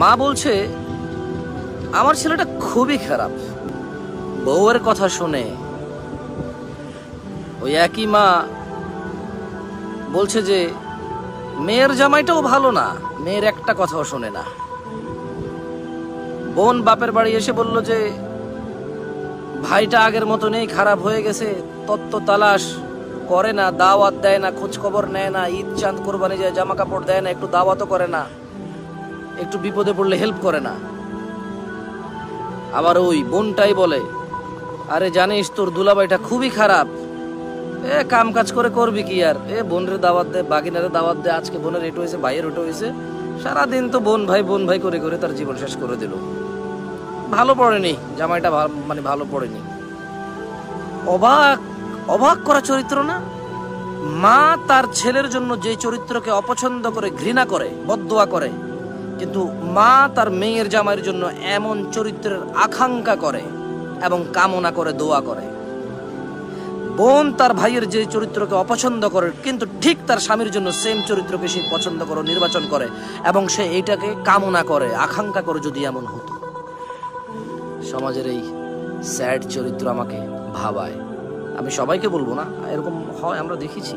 মা বলছে আমার ছেলেটা খুবই খারাপ। বউয়ের কথা শুনে ওই একই মা বলছে যে মেয়ের জামাইটাও ভালো না, মেয়ের একটা কথাও শোনে না। বোন বাপের বাড়ি এসে বলল যে ভাইটা আগের মতো নেই, খারাপ হয়ে গেছে, তত্ত্ব তালাশ করে না, দাওয়াত দেয় না, খোঁজ খবর নেয় না, ঈদ চাঁদ কোরবানি যায় জামা কাপড় দেয় না, একটু দাওয়াতও করে না, একটু বিপদে পড়লে হেল্প করে না। আবার ওই বোনটাই বলে আরে জানিস তোর দুলাভাইটা খুবই খারাপ, কাম কাজ করে করবি কি আর, বোনের দাওয়াত দে, বাগিনারে দাওয়াত দে, আজকে বোনের এটো হয়েছে, ভাইয়ের ওটো হয়েছে, সারাদিন তো বোন ভাই করে করে তার জীবন শেষ করে দিল। ভালো পড়েনি জামাইটা, মানে ভালো পড়েনি। অবাক অবাক করা চরিত্র না? মা তার ছেলের জন্য যে চরিত্রকে অপছন্দ করে, ঘৃণা করে, বদদোয়া করে, কিন্তু মা তার মেয়ের জামাইয়ের জন্য এমন চরিত্রের আকাঙ্ক্ষা করে এবং কামনা করে, দোয়া করে। বোন তার ভাইয়ের যে চরিত্রকে অপছন্দ করে, কিন্তু ঠিক তার স্বামীর জন্য সেম চরিত্রকে সে পছন্দ করে, নির্বাচন করে এবং সে এইটাকে কামনা করে, আকাঙ্ক্ষা করে যদি এমন হতো। সমাজের এই স্যাড চরিত্র আমাকে ভাবায়। আমি সবাইকে বলবো না, এরকম হয়, আমরা দেখেছি।